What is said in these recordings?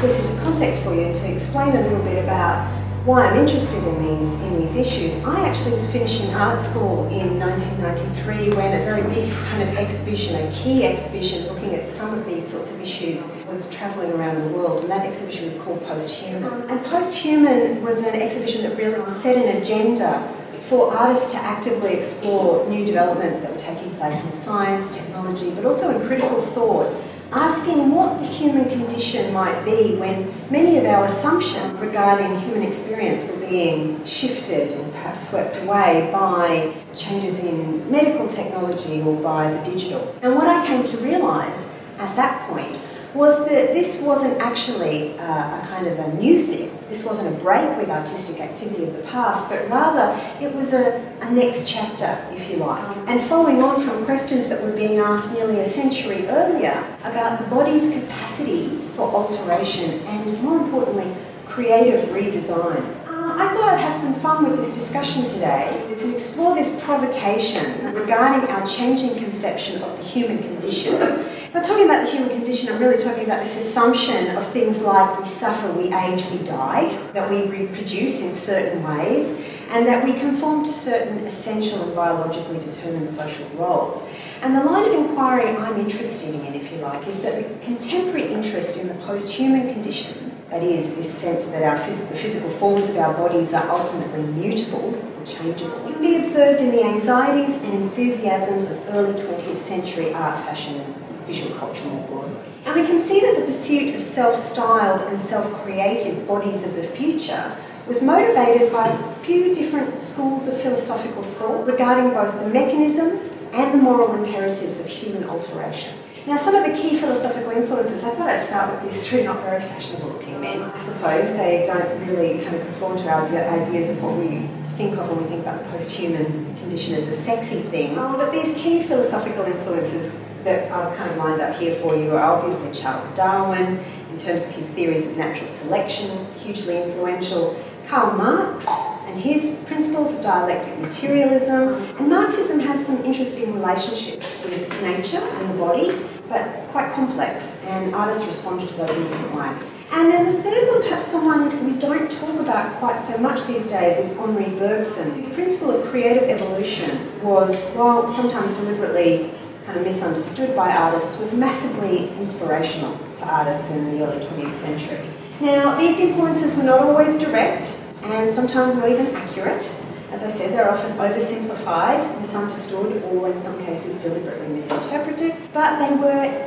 this into context for you and to explain a little bit about why I'm interested in these issues, I actually was finishing art school in 1993 when a very big kind of exhibition, a key exhibition looking at some of these sorts of issues was travelling around the world, and that exhibition was called Posthuman. And Posthuman was an exhibition that really set an agenda for artists to actively explore new developments that were taking place in science, technology, but also in critical thought, asking what the human condition might be when many of our assumptions regarding human experience were being shifted or perhaps swept away by changes in medical technology or by the digital. And what I came to realise at that point was that this wasn't actually a kind of a new thing. This wasn't a break with artistic activity of the past, but rather it was a next chapter, if you like. And following on from questions that were being asked nearly a century earlier about the body's capacity for alteration and, more importantly, creative redesign. I thought I'd have some fun with this discussion today to explore this provocation regarding our changing conception of the human condition. If I'm talking about the human condition, I'm really talking about this assumption of things like we suffer, we age, we die, that we reproduce in certain ways, and that we conform to certain essential and biologically determined social roles. And the line of inquiry I'm interested in, if you like, is that the contemporary interest in the post-human condition, that is, this sense that the physical forms of our bodies are ultimately mutable or changeable, can be observed in the anxieties and enthusiasms of early 20th century art, fashion and visual culture more broadly. And we can see that the pursuit of self-styled and self-created bodies of the future was motivated by a few different schools of philosophical thought regarding both the mechanisms and the moral imperatives of human alteration. Now, some of the key philosophical influences, I thought I'd start with these three not very fashionable looking men. I suppose they don't really kind of conform to our ideas of what we think of when we think about the post-human condition as a sexy thing. But these key philosophical influences that I've kind of lined up here for you are obviously Charles Darwin, in terms of his theories of natural selection, hugely influential, Karl Marx and his principles of dialectic materialism. And Marxism has some interesting relationships with nature and the body, but quite complex, and artists responded to those in different ways. And then the third one, perhaps someone we don't talk about quite so much these days, is Henri Bergson, whose principle of creative evolution was, while sometimes deliberately kind of misunderstood by artists, was massively inspirational to artists in the early 20th century. Now, these influences were not always direct, and sometimes not even accurate. As I said, they're often oversimplified, misunderstood, or in some cases deliberately misinterpreted, but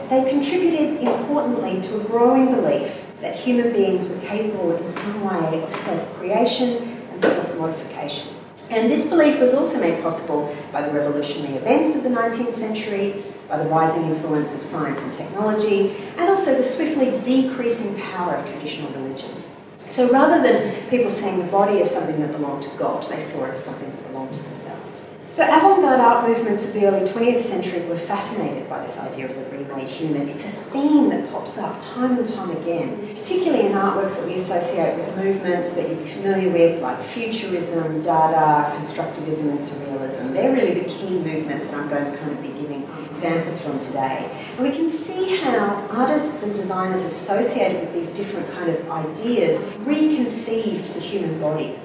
they contributed importantly to a growing belief that human beings were capable in some way of self-creation and self-modification. And this belief was also made possible by the revolutionary events of the 19th century, by the rising influence of science and technology, and also the swiftly decreasing power of traditional religion. So rather than people seeing the body as something that belonged to God, they saw it as something that belonged to themselves. So avant-garde art movements of the early 20th century were fascinated by this idea of the remade human. It's a theme that pops up time and time again, particularly in artworks that we associate with movements that you'd be familiar with, like Futurism, Dada, Constructivism and Surrealism. They're really the key movements that I'm going to kind of be giving examples from today. And we can see how artists and designers associated with these different kind of ideas reconceived the human body.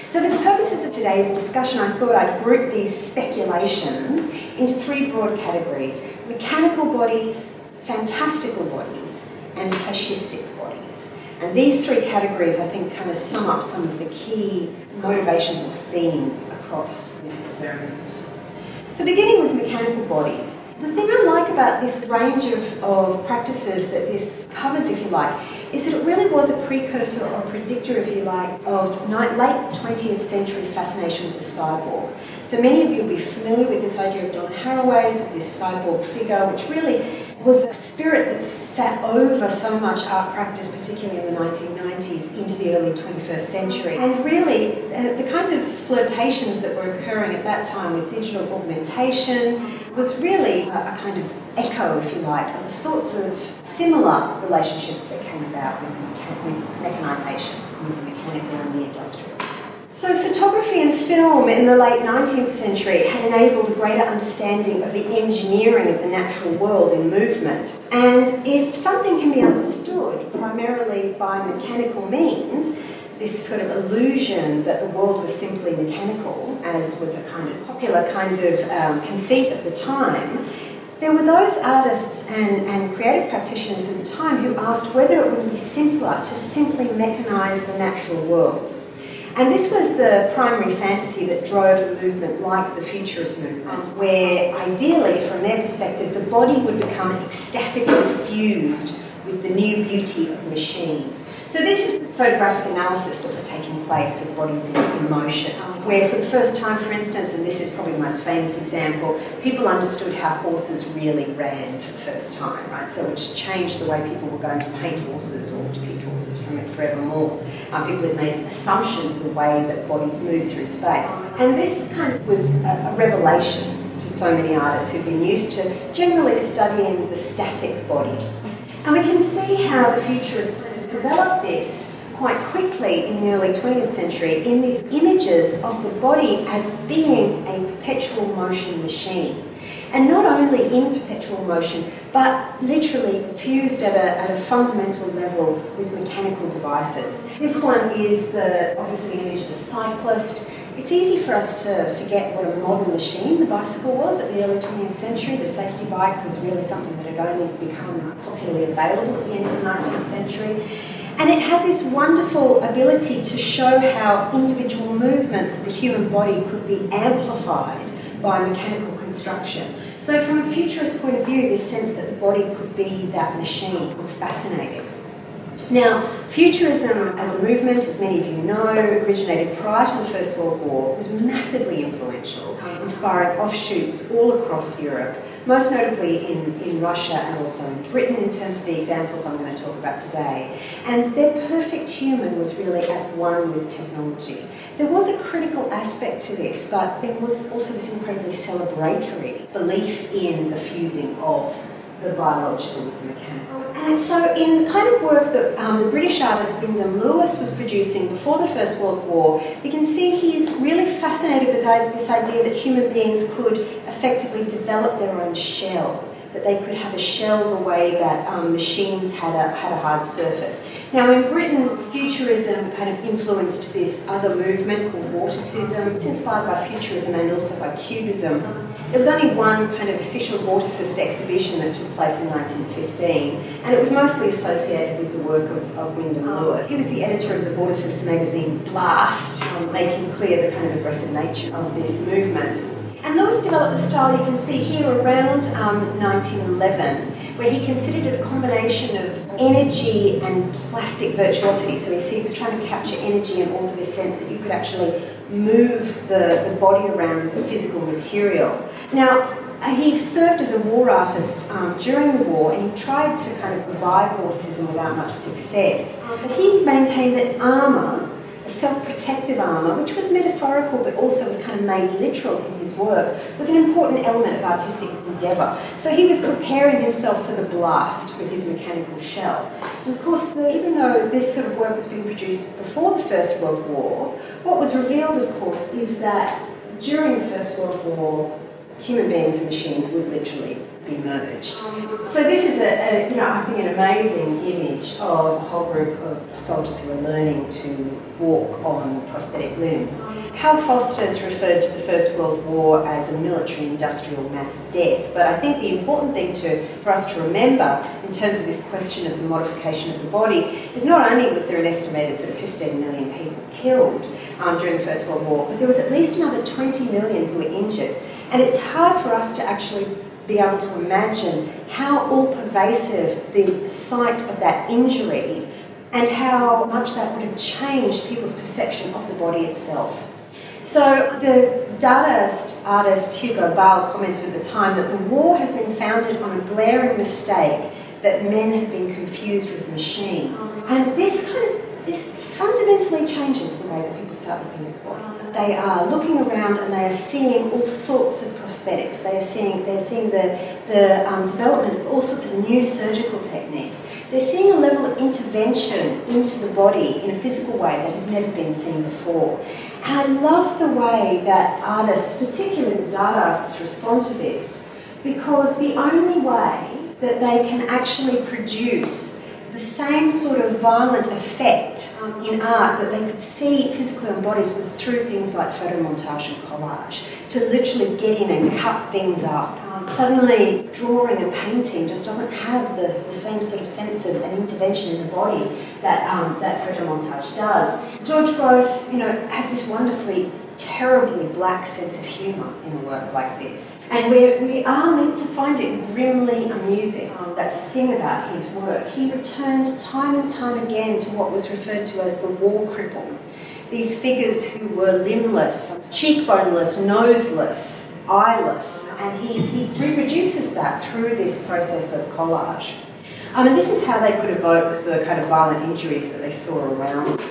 So for the purposes of today's discussion, I thought I'd group these speculations into three broad categories: mechanical bodies, fantastical bodies, and fascistic bodies. And these three categories, I think, kind of sum up some of the key motivations or themes across these experiments. So beginning with mechanical bodies, the thing I like about this range of practices that this covers, if you like, is that it really was a precursor or predictor, if you like, of late 20th century fascination with the cyborg. So many of you will be familiar with this idea of Don Haraway's, of this cyborg figure, which really was a spirit that sat over so much art practice, particularly in the 1990s into the early 21st century. And really, the kind of flirtations that were occurring at that time with digital augmentation was really a kind of echo, if you like, of the sorts of similar relationships that came about with mechanisation, with the mechanical and the industrial. So photography and film in the late 19th century had enabled a greater understanding of the engineering of the natural world in movement. And if something can be understood primarily by mechanical means, this sort of illusion that the world was simply mechanical, as was a kind of popular kind of conceit of the time, there were those artists and creative practitioners at the time who asked whether it wouldn't be simpler to simply mechanise the natural world. And this was the primary fantasy that drove a movement like the Futurist movement, where ideally, from their perspective, the body would become ecstatically fused with the new beauty of machines. So this is the photographic analysis that was taking place of bodies in motion, where for the first time, for instance, and this is probably the most famous example, people understood how horses really ran for the first time, right? So which changed the way people were going to paint horses or depict horses from it forevermore. People had made assumptions the way that bodies move through space. And this kind of was a revelation to so many artists who've been used to generally studying the static body. And we can see how the Futurists developed this quite quickly in the early 20th century in these images of the body as being a perpetual motion machine. And not only in perpetual motion, but literally fused at a fundamental level with mechanical devices. This one is obviously an image of a cyclist. It's easy for us to forget what a modern machine the bicycle was at the early 20th century. The safety bike was really something that had only become popularly available at the end of the 19th century. And it had this wonderful ability to show how individual movements of the human body could be amplified by mechanical construction. So from a futurist point of view, this sense that the body could be that machine was fascinating. Now, Futurism as a movement, as many of you know, originated prior to the First World War, was massively influential, inspiring offshoots all across Europe, most notably in Russia and also in Britain in terms of the examples I'm going to talk about today. And their perfect human was really at one with technology. There was a critical aspect to this, but there was also this incredibly celebratory belief in the fusing of the biological with the mechanical. And so in the kind of work that the British artist Wyndham Lewis was producing before the First World War, you can see he's really fascinated with this idea that human beings could effectively develop their own shell, that they could have a shell the way that machines had a hard surface. Now in Britain, Futurism kind of influenced this other movement called Vorticism. It's inspired by Futurism and also by Cubism. There was only one kind of official Vorticist exhibition that took place in 1915, and it was mostly associated with the work of Wyndham Lewis. He was the editor of the Vorticist magazine Blast, making clear the kind of aggressive nature of this movement. And Lewis developed the style you can see here around 1911, where he considered it a combination of energy and plastic virtuosity. So he was trying to capture energy and also this sense that you could actually move the body around as a physical material. Now, he served as a war artist during the war, and he tried to kind of revive Vorticism without much success. But he maintained that armour, a self-protective armour, which was metaphorical but also was kind of made literal in his work, was an important element of artistic endeavour. So he was preparing himself for the blast with his mechanical shell. And of course, even though this sort of work was being produced before the First World War, what was revealed, of course, is that during the First World War, human beings and machines would literally be merged. So this is I think an amazing image of a whole group of soldiers who are learning to walk on prosthetic limbs. Karl Foster's referred to the First World War as a military-industrial mass death, but I think the important thing for us to remember in terms of this question of the modification of the body is not only was there an estimated sort of 15 million people killed during the First World War, but there was at least another 20 million who were injured. And it's hard for us to actually be able to imagine how all-pervasive the sight of that injury and how much that would have changed people's perception of the body itself. So the Dadaist artist Hugo Ball commented at the time that the war has been founded on a glaring mistake that men have been confused with machines. And this fundamentally fundamentally changes the way that people start looking at the body. They are looking around and they are seeing all sorts of prosthetics. They're seeing the development of all sorts of new surgical techniques. They're seeing a level of intervention into the body in a physical way that has never been seen before. And I love the way that artists, particularly the Dadaists, respond to this, because the only way that they can actually produce the same sort of violent effect in art that they could see physically on bodies was through things like photomontage and collage, to literally get in and cut things up. Suddenly, drawing and painting just doesn't have the same sort of sense of an intervention in the body that photomontage does. George Gross, has this wonderfully terribly black sense of humour in a work like this. And we are meant to find it grimly amusing. That's the thing about his work. He returned time and time again to what was referred to as the war cripple. These figures who were limbless, cheekboneless, noseless, eyeless, and he reproduces that through this process of collage. And this is how they could evoke the kind of violent injuries that they saw around.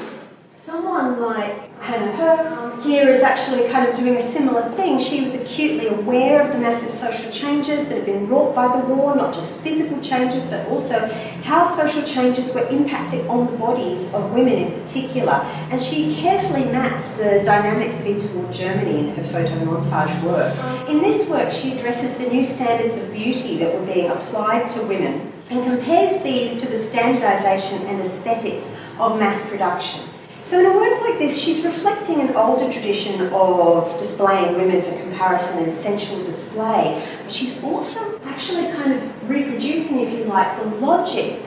Someone like Hannah Herc here is actually kind of doing a similar thing. She was acutely aware of the massive social changes that had been wrought by the war, not just physical changes, but also how social changes were impacting on the bodies of women in particular. And she carefully mapped the dynamics of interwar Germany in her photomontage work. In this work, she addresses the new standards of beauty that were being applied to women and compares these to the standardisation and aesthetics of mass production. So in a work like this, she's reflecting an older tradition of displaying women for comparison and sensual display, but she's also actually kind of reproducing, if you like, the logic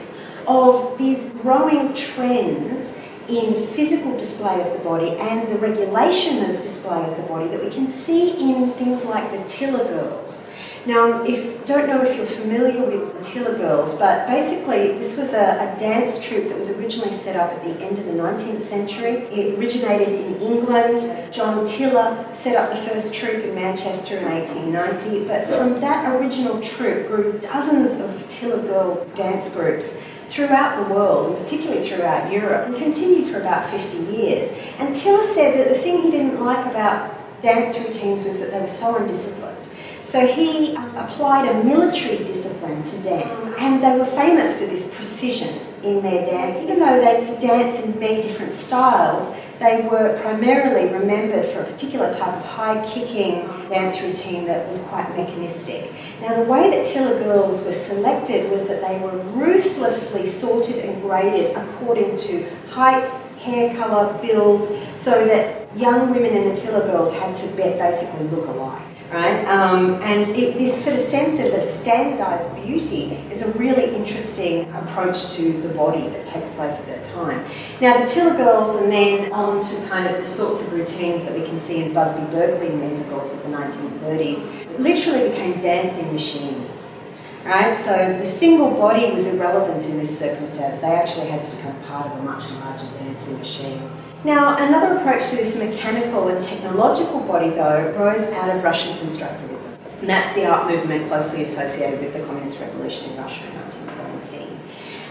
of these growing trends in physical display of the body and the regulation of display of the body that we can see in things like the Tiller Girls. Now, don't know if you're familiar with the Tiller Girls, but basically this was a dance troupe that was originally set up at the end of the 19th century. It originated in England. John Tiller set up the first troupe in Manchester in 1890, but from that original troupe grew dozens of Tiller Girl dance groups throughout the world, and particularly throughout Europe, and continued for about 50 years. And Tiller said that the thing he didn't like about dance routines was that they were so undisciplined. So he applied a military discipline to dance, and they were famous for this precision in their dance. Even though they could dance in many different styles, they were primarily remembered for a particular type of high-kicking dance routine that was quite mechanistic. Now, the way that Tiller Girls were selected was that they were ruthlessly sorted and graded according to height, hair colour, build, so that young women in the Tiller Girls had to basically look alike. Right? This sort of sense of a standardised beauty is a really interesting approach to the body that takes place at that time. Now, the Tiller Girls, and then on to kind of the sorts of routines that we can see in Busby Berkeley musicals of the 1930s, literally became dancing machines. Right? So the single body was irrelevant in this circumstance. They actually had to become part of a much larger dancing machine. Now, another approach to this mechanical and technological body, though, rose out of Russian constructivism. And that's the art movement closely associated with the Communist Revolution in Russia in 1917.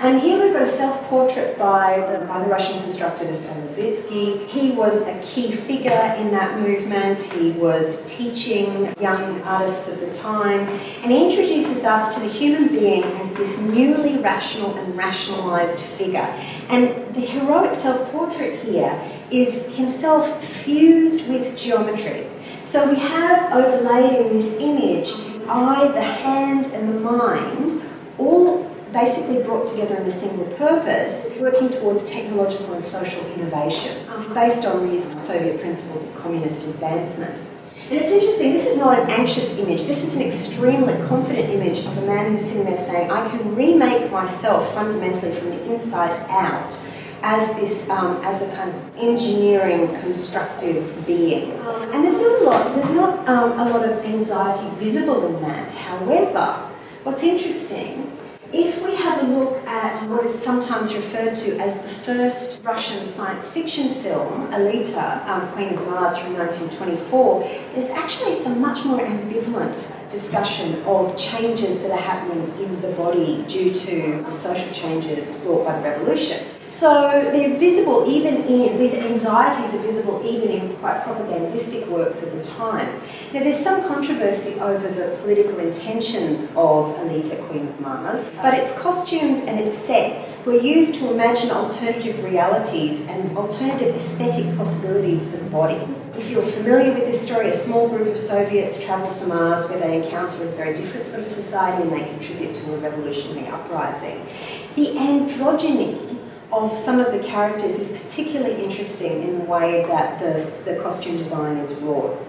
And here we've got a self-portrait by the Russian constructivist Elisitsky. He was a key figure in that movement. He was teaching young artists of the time. And he introduces us to the human being as this newly rational and rationalised figure. And the heroic self-portrait here is himself fused with geometry. So we have overlaid in this image the eye, the hand, and the mind, all basically brought together in a single purpose, working towards technological and social innovation, based on these Soviet principles of communist advancement. And it's interesting, this is not an anxious image, this is an extremely confident image of a man who's sitting there saying, I can remake myself fundamentally from the inside out as a kind of engineering, constructive being. And there's not a lot of anxiety visible in that. However, what's interesting, if we have a look at what is sometimes referred to as the first Russian science fiction film, Aelita, Queen of Mars from 1924, it's a much more ambivalent discussion of changes that are happening in the body due to the social changes brought by the revolution. So they're visible even in, these anxieties are visible even in quite propagandistic works of the time. Now there's some controversy over the political intentions of Aelita, Queen of Mars, but its costumes and its sets were used to imagine alternative realities and alternative aesthetic possibilities for the body. If you're familiar with this story, a small group of Soviets travel to Mars where they encounter a very different sort of society and they contribute to a revolutionary uprising. The androgyny of some of the characters is particularly interesting in the way that the costume design is wrought.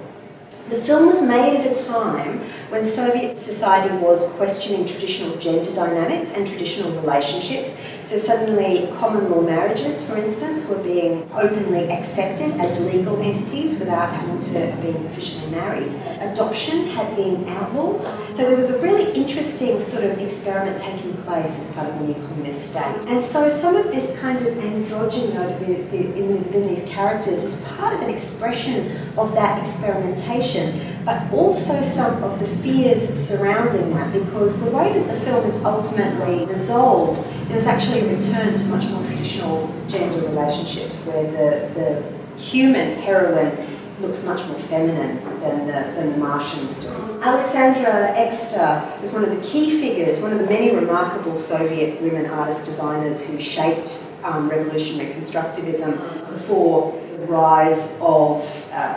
The film was made at a time when Soviet society was questioning traditional gender dynamics and traditional relationships. So suddenly common law marriages, for instance, were being openly accepted as legal entities without having to be officially married. Adoption had been outlawed. So there was a really interesting sort of experiment taking place as part of the new communist state. And so some of this kind of androgyny within these characters is part of an expression of that experimentation, but also some of the fears surrounding that, because the way that the film is ultimately resolved, there was actually a return to much more traditional gender relationships where the human heroine looks much more feminine than the Martians do. Alexandra Exter was one of the key figures, one of the many remarkable Soviet women artist designers who shaped revolutionary constructivism before the rise of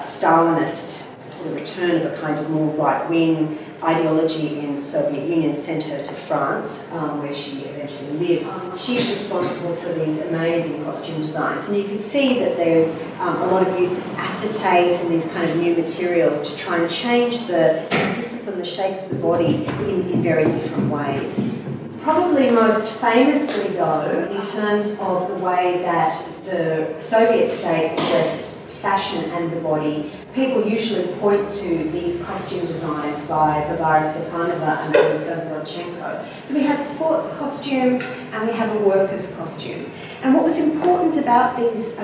Stalinist, or the return of a kind of more right-wing ideology in Soviet Union sent her to France, where she eventually lived. She's responsible for these amazing costume designs, and you can see that there's a lot of use of acetate and these kind of new materials to try and change the discipline, the shape of the body in very different ways. Probably most famously, though, in terms of the way that the Soviet state addressed fashion and the body, people usually point to these costume designs by Varvara Stepanova and Alexander Rodchenko. So we have sports costumes and we have a workers' costume. And what was important about these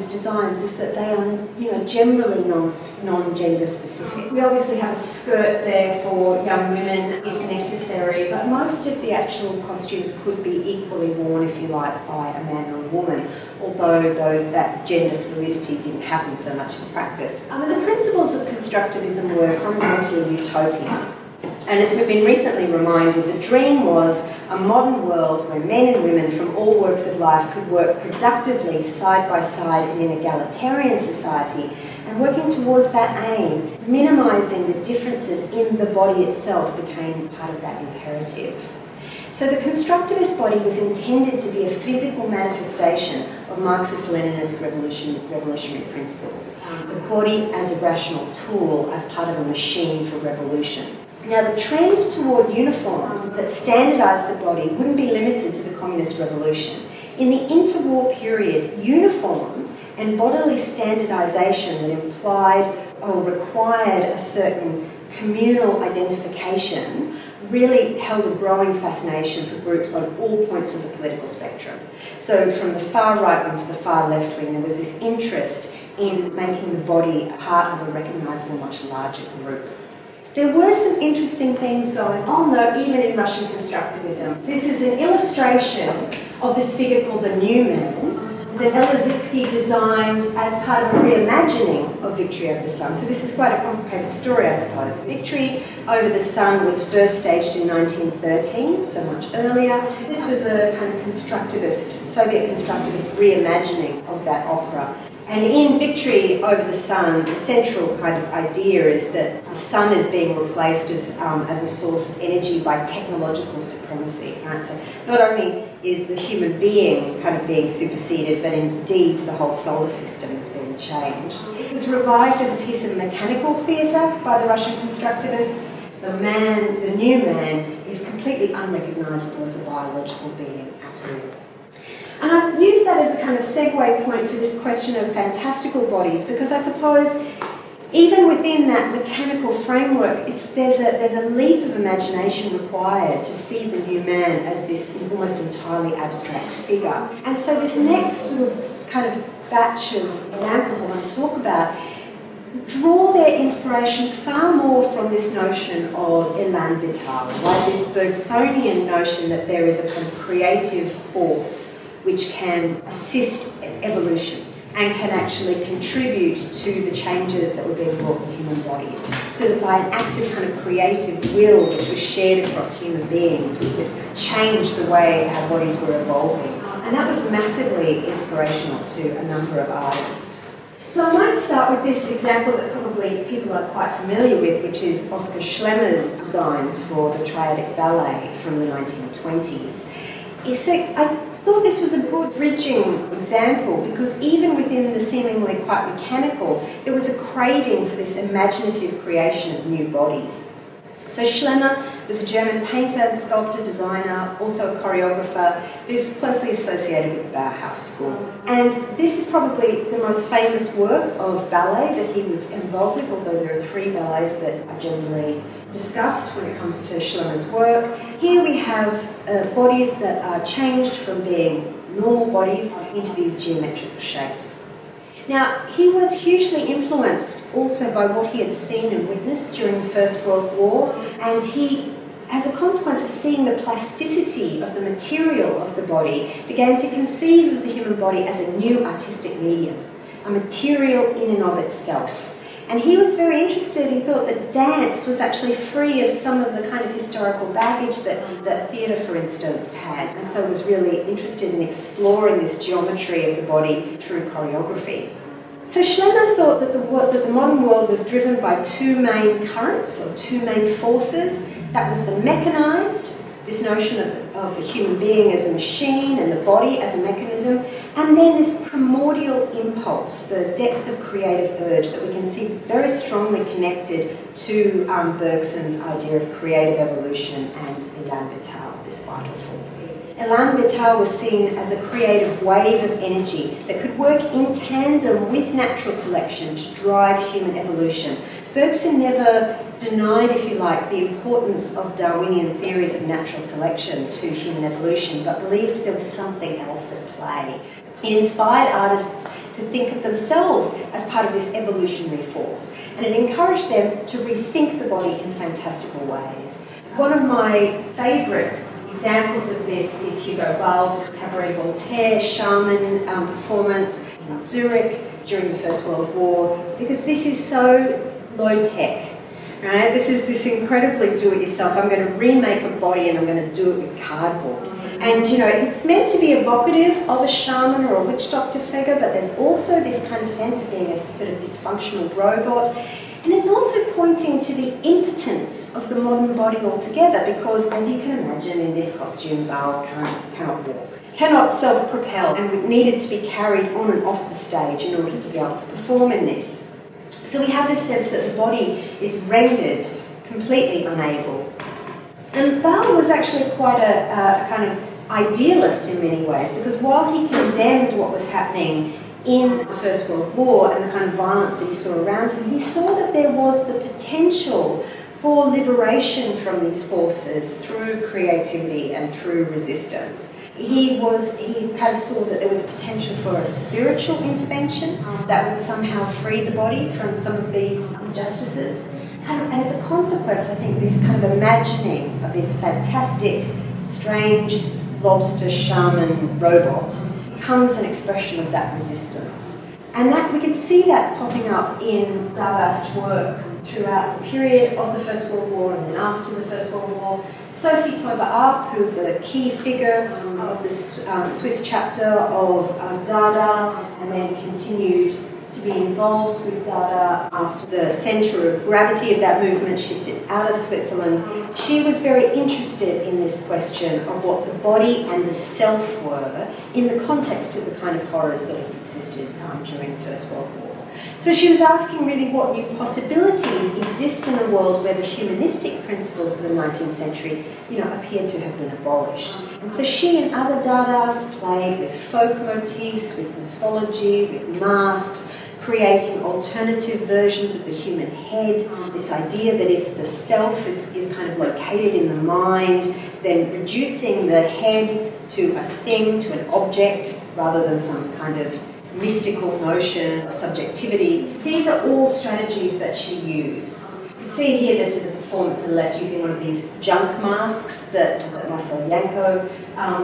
designs is that they are, generally non-gender specific. We obviously have a skirt there for young women if necessary, but most of the actual costumes could be equally worn, if you like, by a man or a woman, although that gender fluidity didn't happen so much in practice. The principles of constructivism were fundamentally utopian. And as we've been recently reminded, the dream was a modern world where men and women from all walks of life could work productively side by side in an egalitarian society, and working towards that aim, minimising the differences in the body itself became part of that imperative. So the constructivist body was intended to be a physical manifestation of Marxist-Leninist revolutionary principles. The body as a rational tool, as part of a machine for revolution. Now, the trend toward uniforms that standardised the body wouldn't be limited to the communist revolution. In the interwar period, uniforms and bodily standardisation that implied or required a certain communal identification really held a growing fascination for groups on all points of the political spectrum. So from the far right wing to the far left wing, there was this interest in making the body part of a recognisable, much larger group. There were some interesting things going on, though, even in Russian constructivism. This is an illustration of this figure called the New Man that Elizitsky designed as part of a reimagining of Victory Over the Sun. So this is quite a complicated story, I suppose. Victory Over the Sun was first staged in 1913, so much earlier. This was a kind of Soviet constructivist reimagining of that opera. And in Victory Over the Sun, the central kind of idea is that the sun is being replaced as a source of energy by technological supremacy. Right? So not only is the human being kind of being superseded, but indeed the whole solar system is being changed. It was revived as a piece of mechanical theatre by the Russian constructivists. The new man, is completely unrecognisable as a biological being at all. And I've used that as a kind of segue point for this question of fantastical bodies, because I suppose even within that mechanical framework, there's a leap of imagination required to see the new man as this almost entirely abstract figure. And so this next little kind of batch of examples I want to talk about draw their inspiration far more from this notion of élan vital, right? This Bergsonian notion that there is a kind of creative force which can assist evolution and can actually contribute to the changes that were being brought in human bodies. So that by an active kind of creative will which was shared across human beings, we could change the way our bodies were evolving. And that was massively inspirational to a number of artists. So I might start with this example that probably people are quite familiar with, which is Oskar Schlemmer's designs for the triadic ballet from the 1920s. I thought this was a good bridging example because even within the seemingly quite mechanical, there was a craving for this imaginative creation of new bodies. So Schlemmer was a German painter, sculptor, designer, also a choreographer who's closely associated with the Bauhaus school. And this is probably the most famous work of ballet that he was involved with, although there are 3 ballets that are generally discussed when it comes to Schlemmer's work. Here we have bodies that are changed from being normal bodies into these geometrical shapes. Now, he was hugely influenced also by what he had seen and witnessed during the First World War, and he, as a consequence of seeing the plasticity of the material of the body, began to conceive of the human body as a new artistic medium, a material in and of itself. And he was very interested, he thought that dance was actually free of some of the kind of historical baggage that theatre, for instance, had, and so was really interested in exploring this geometry of the body through choreography. So Schlemmer thought that the modern world was driven by 2 main currents, or 2 main forces. That was the mechanised, this notion of a human being as a machine and the body as a mechanism, and then this primordial impulse, the depth of creative urge that we can see very strongly connected to Bergson's idea of creative evolution and Elan Vital, this vital force. Elan Vital was seen as a creative wave of energy that could work in tandem with natural selection to drive human evolution. Bergson never denied, if you like, the importance of Darwinian theories of natural selection to human evolution, but believed there was something else at play. It inspired artists to think of themselves as part of this evolutionary force, and it encouraged them to rethink the body in fantastical ways. One of my favourite examples of this is Hugo Ball's Cabaret Voltaire shaman performance in Zurich during the First World War, because this is so low-tech, right? This is this incredibly do-it-yourself. I'm going to remake a body and I'm going to do it with cardboard. And, you know, it's meant to be evocative of a shaman or a witch doctor figure, but there's also this kind of sense of being a sort of dysfunctional robot. And it's also pointing to the impotence of the modern body altogether, because, as you can imagine, in this costume, Bal cannot walk, cannot self-propel, and needed to be carried on and off the stage in order to be able to perform in this. So we have this sense that the body is rendered completely unable. And Bal was actually quite a kind of idealist in many ways, because while he condemned what was happening in the First World War and the kind of violence that he saw around him, he saw that there was the potential for liberation from these forces through creativity and through resistance. He kind of saw that there was a potential for a spiritual intervention that would somehow free the body from some of these injustices. And as a consequence, I think this kind of imagining of this fantastic, strange lobster shaman robot becomes an expression of that resistance. And that we can see that popping up in Dadaist work throughout the period of the First World War and then after the First World War. Sophie Teuber-Arp, who's a key figure of the Swiss chapter of Dada, and then continued to be involved with Dada after the centre of gravity of that movement shifted out of Switzerland. She was very interested in this question of what the body and the self were in the context of the kind of horrors that had existed during the First World War. So she was asking really what new possibilities exist in a world where the humanistic principles of the 19th century, appear to have been abolished. And so she and other Dadaists played with folk motifs, with mythology, with masks, creating alternative versions of the human head, this idea that if the self is kind of located in the mind, then reducing the head to a thing, to an object, rather than some kind of mystical notion of subjectivity. These are all strategies that she used. You can see here this is a performance on the left using one of these junk masks that Marcel Janko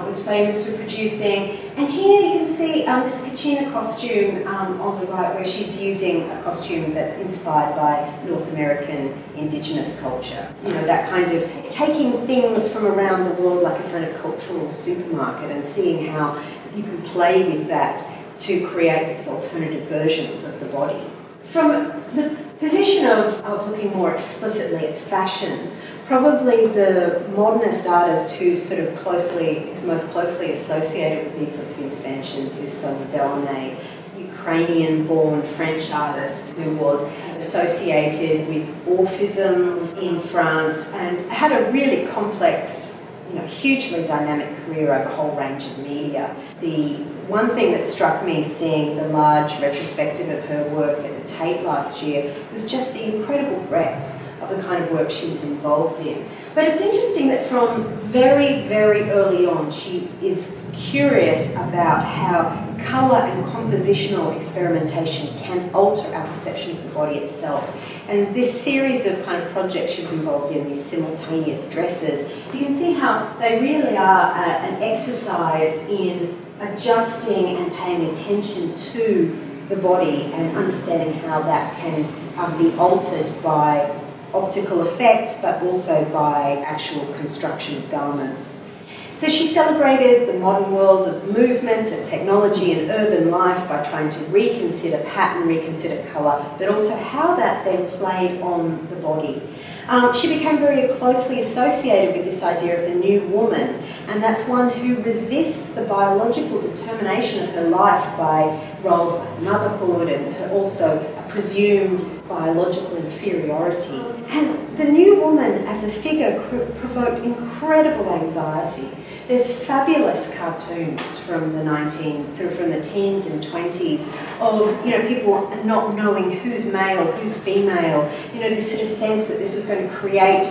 was famous for producing. And here you can see this Cucina costume on the right, where she's using a costume that's inspired by North American indigenous culture. You know, that kind of taking things from around the world like a kind of cultural supermarket and seeing how you can play with that to create these alternative versions of the body. From the position of looking more explicitly at fashion, probably the modernist artist who's most closely associated with these sorts of interventions is Sonia Delaunay, Ukrainian-born French artist who was associated with Orphism in France and had a really complex, hugely dynamic career over a whole range of media. The one thing that struck me seeing the large retrospective of her work at the Tate last year was just the incredible breadth of the kind of work she was involved in. But it's interesting that from very, very early on, she is curious about how colour and compositional experimentation can alter our perception of the body itself. And this series of kind of projects she was involved in, these simultaneous dresses, you can see how they really are an exercise in adjusting and paying attention to the body and understanding how that can be altered by optical effects, but also by actual construction of garments. So she celebrated the modern world of movement and technology and urban life by trying to reconsider pattern, reconsider colour, but also how that then played on the body. She became very closely associated with this idea of the new woman, and that's one who resists the biological determination of her life by roles like motherhood and also a presumed biological inferiority. And the new woman as a figure provoked incredible anxiety. There's fabulous cartoons from the teens and 20s of, people not knowing who's male, who's female, this sort of sense that this was going to create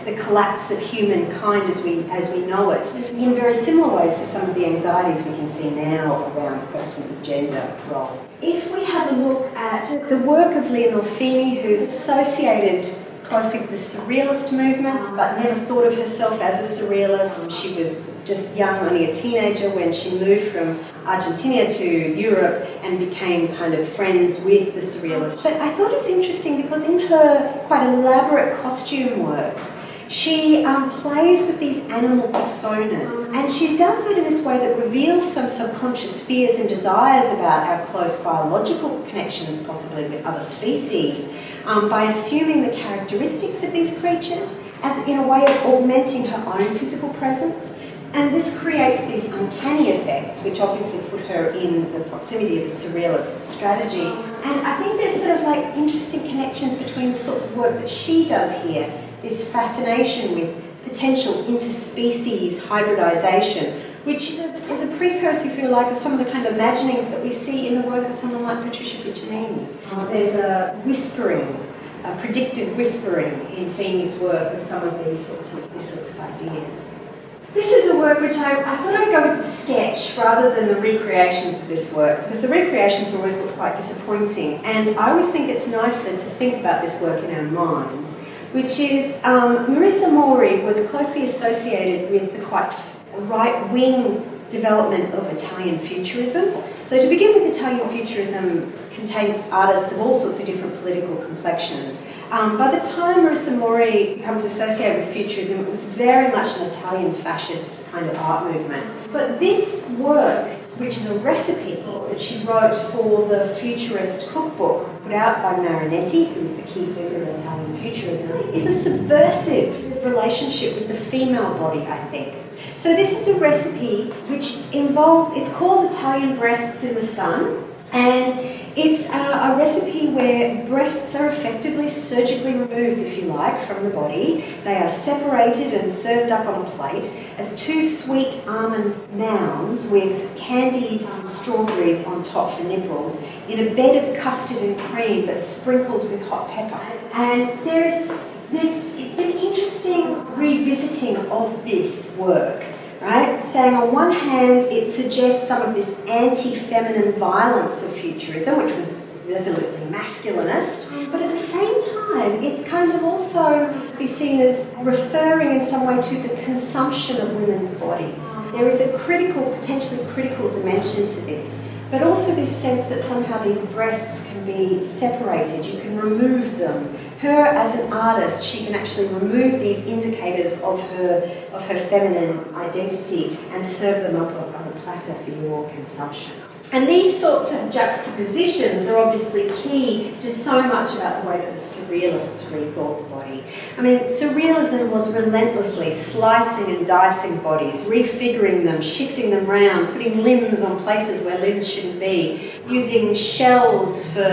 the collapse of humankind as we know it, in very similar ways to some of the anxieties we can see now around questions of gender role. If we have a look at the work of Leonore Feeney, who's associated closely with the Surrealist movement, but never thought of herself as a Surrealist. She was just young, only a teenager, when she moved from Argentina to Europe and became kind of friends with the Surrealists. But I thought it was interesting because in her quite elaborate costume works, she plays with these animal personas, and she does that in this way that reveals some subconscious fears and desires about our close biological connections, possibly with other species, by assuming the characteristics of these creatures as in a way of augmenting her own physical presence. And this creates these uncanny effects, which obviously put her in the proximity of a Surrealist strategy. And I think there's sort of like interesting connections between the sorts of work that she does here, this fascination with potential interspecies hybridization, which is a precursor, if you like, of some of the kind of imaginings that we see in the work of someone like Patricia Piccinini. There's a whispering, a predictive whispering in Feeney's work of some of these sorts of ideas. This is a work which I thought I'd go with the sketch rather than the recreations of this work, because the recreations always look quite disappointing, and I always think it's nicer to think about this work in our minds, which is Marissa Mori was closely associated with the quite right-wing development of Italian futurism. So to begin with, Italian futurism contained artists of all sorts of different political complexions. By the time Marissa Mori becomes associated with futurism, it was very much an Italian fascist kind of art movement. But this work, which is a recipe that she wrote for the Futurist cookbook put out by Marinetti, who is the key figure in Italian futurism, is a subversive relationship with the female body, I think. So this is a recipe which involves, it's called Italian breasts in the sun, and it's a recipe where breasts are effectively surgically removed, if you like, from the body. They are separated and served up on a plate as two sweet almond mounds with candied strawberries on top for nipples in a bed of custard and cream but sprinkled with hot pepper. And it's been interesting revisiting of this work, right? Saying on one hand, it suggests some of this anti-feminine violence of futurism, which was resolutely masculinist, but at the same time, it's kind of also be seen as referring in some way to the consumption of women's bodies. There is a potentially critical dimension to this, but also this sense that somehow these breasts can be separated, you can remove them. Her as an artist, she can actually remove these indicators of her feminine identity and serve them up on a platter for your consumption. And these sorts of juxtapositions are obviously key to so much about the way that the Surrealists rethought the body. I mean, Surrealism was relentlessly slicing and dicing bodies, refiguring them, shifting them around, putting limbs on places where limbs shouldn't be, using shells for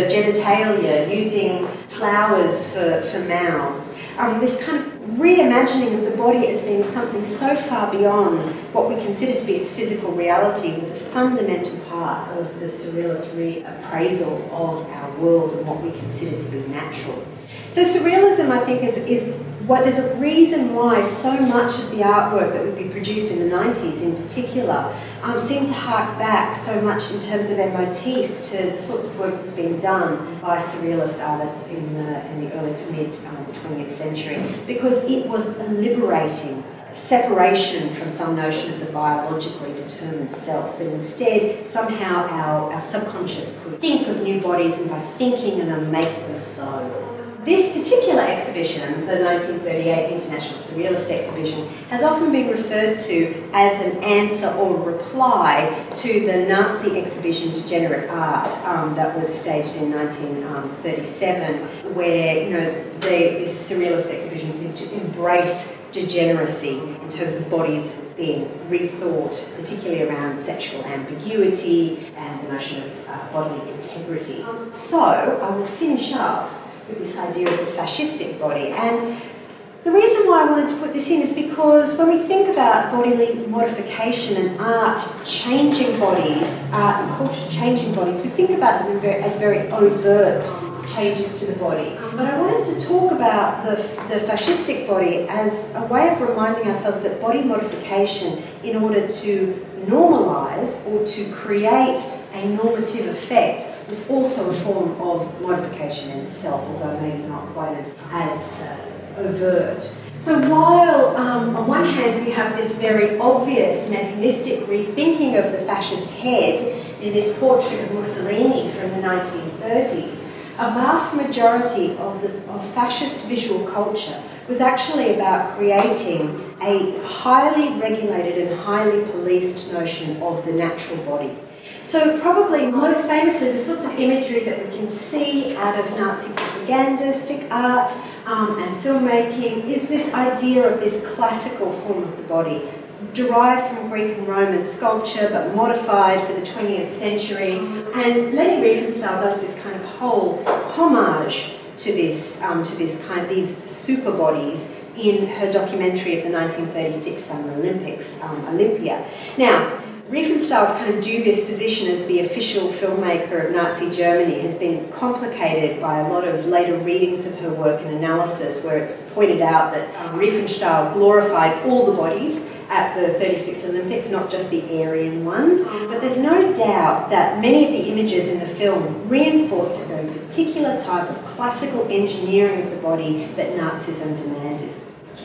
genitalia, using flowers for mouths. This kind of reimagining of the body as being something so far beyond what we consider to be its physical reality was a fundamental part of the Surrealist reappraisal of our world and what we consider to be natural. So Surrealism, I think, is what there's a reason why so much of the artwork that would be produced in the 90s in particular seemed to hark back so much in terms of their motifs to the sorts of work that was being done by Surrealist artists in the early to mid 20th century, because it was a liberating separation from some notion of the biologically determined self, that instead somehow our subconscious could think of new bodies and by thinking of them make them so. This particular exhibition, the 1938 International Surrealist Exhibition, has often been referred to as an answer or reply to the Nazi exhibition Degenerate Art that was staged in 1937, where this Surrealist exhibition seems to embrace degeneracy in terms of bodies being rethought, particularly around sexual ambiguity and the notion of bodily integrity. So I will finish up with this idea of the fascistic body. And the reason why I wanted to put this in is because when we think about bodily modification and art changing bodies, art and culture changing bodies, we think about them as very overt changes to the body. But I wanted to talk about the fascistic body as a way of reminding ourselves that body modification, in order to normalise or to create a normative effect, is also a form of modification in itself, although maybe not quite as overt. So while on one hand we have this very obvious mechanistic rethinking of the fascist head in this portrait of Mussolini from the 1930s, a vast majority of fascist visual culture was actually about creating a highly regulated and highly policed notion of the natural body. So probably most famously, the sorts of imagery that we can see out of Nazi propagandistic art and filmmaking is this idea of this classical form of the body, derived from Greek and Roman sculpture but modified for the 20th century. And Leni Riefenstahl does this kind of whole homage to these super bodies in her documentary of the 1936 Summer Olympics, Olympia. Now, Riefenstahl's kind of dubious position as the official filmmaker of Nazi Germany has been complicated by a lot of later readings of her work and analysis, where it's pointed out that Riefenstahl glorified all the bodies at the 36 Olympics, not just the Aryan ones. But there's no doubt that many of the images in the film reinforced a very particular type of classical engineering of the body that Nazism demanded.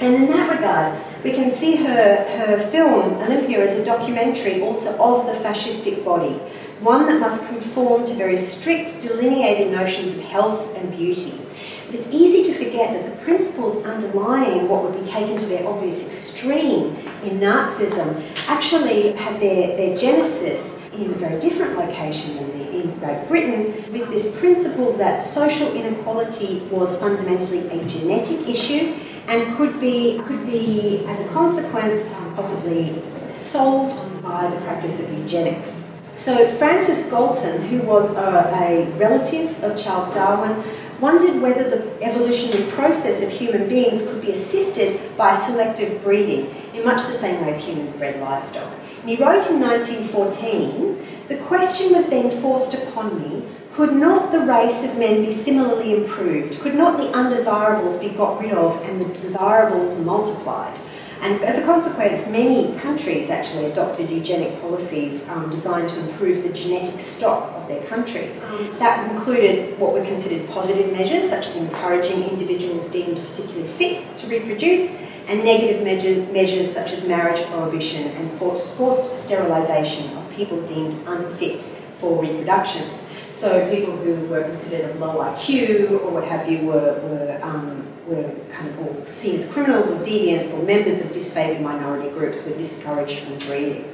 And in that regard, we can see her film, Olympia, as a documentary also of the fascistic body, one that must conform to very strict delineated notions of health and beauty. But it's easy to forget that the principles underlying what would be taken to their obvious extreme in Nazism actually had their genesis in a very different location in Great Britain, with this principle that social inequality was fundamentally a genetic issue and could be, as a consequence, possibly solved by the practice of eugenics. So Francis Galton, who was a relative of Charles Darwin, wondered whether the evolutionary process of human beings could be assisted by selective breeding, in much the same way as humans bred livestock. And he wrote in 1914, "The question was then forced upon me, could not the race of men be similarly improved? Could not the undesirables be got rid of and the desirables multiplied?" And as a consequence, many countries actually adopted eugenic policies designed to improve the genetic stock of their countries. That included what were considered positive measures, such as encouraging individuals deemed particularly fit to reproduce, and negative measures such as marriage prohibition and forced sterilisation of people deemed unfit for reproduction. So people who were considered of low IQ or what have you were kind of all seen as criminals or deviants or members of disfavoured minority groups were discouraged from breeding.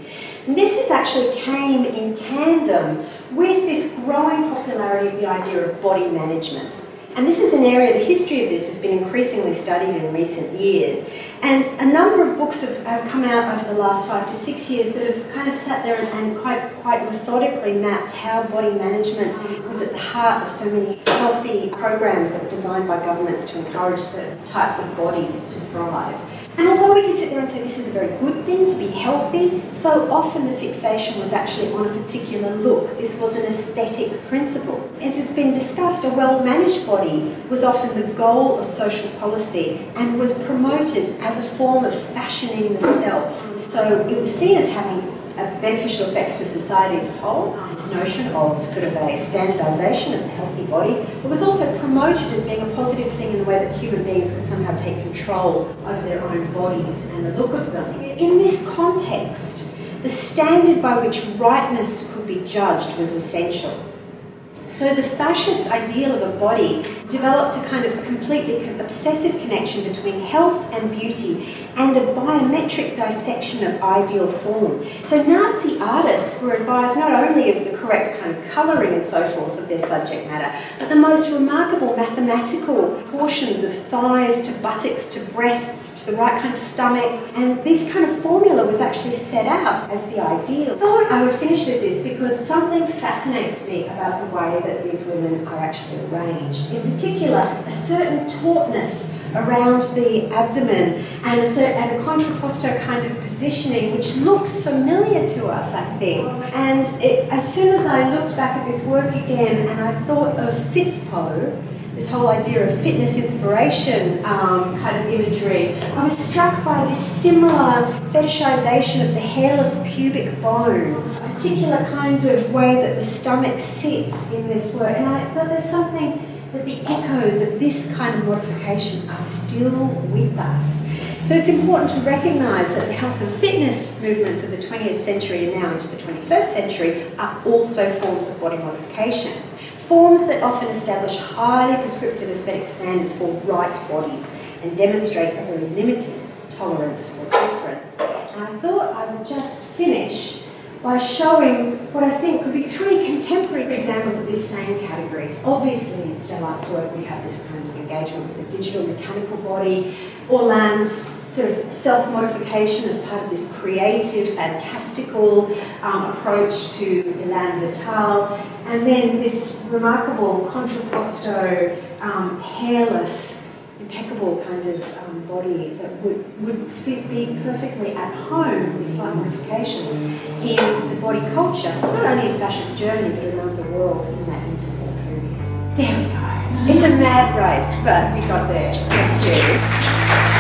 And this actually came in tandem with this growing popularity of the idea of body management. And this is an area, the history of this has been increasingly studied in recent years. And a number of books have come out over the last 5 to 6 years that have kind of sat there and quite methodically mapped how body management was at the heart of so many healthy programs that were designed by governments to encourage certain types of bodies to thrive. And although we can sit there and say this is a very good thing to be healthy, so often the fixation was actually on a particular look. This was an aesthetic principle. As it's been discussed, a well-managed body was often the goal of social policy and was promoted as a form of fashioning the self. So it was seen as having beneficial effects for society as a whole, this notion of sort of a standardisation of the healthy body. It was also promoted as being a positive thing in the way that human beings could somehow take control over their own bodies and the look of them. In this context, the standard by which rightness could be judged was essential. So the fascist ideal of a body developed a kind of completely obsessive connection between health and beauty and a biometric dissection of ideal form. So Nazi artists were advised not only of the correct kind of colouring and so forth of their subject matter, but the most remarkable mathematical portions of thighs to buttocks to breasts to the right kind of stomach. And this kind of formula was actually set out as the ideal. I thought I would finish with this because something fascinates me about the way that these women are actually arranged. In particular, a certain tautness around the abdomen and a contrapposto kind of positioning which looks familiar to us, I think. And as soon as I looked back at this work again and I thought of Fitspo, this whole idea of fitness inspiration kind of imagery, I was struck by this similar fetishization of the hairless pubic bone, a particular kind of way that the stomach sits in this work. And I thought there's something that the echoes of this kind of modification are still with us. So it's important to recognise that the health and fitness movements of the 20th century and now into the 21st century are also forms of body modification. Forms that often establish highly prescriptive aesthetic standards for right bodies and demonstrate a very limited tolerance for difference. And I thought I would just finish by showing what I think could be 3 contemporary examples of these same categories. Obviously in still art's work we have this kind of engagement with the digital mechanical body, Orland's sort of self-modification as part of this creative, fantastical approach to Elan Vital, and then this remarkable contrapposto, hairless, impeccable kind of body that would be perfectly at home with slight modifications in the body culture, not only in fascist Germany but around the world in that interval period. There we go. It's a mad race, but we got there. Thank you.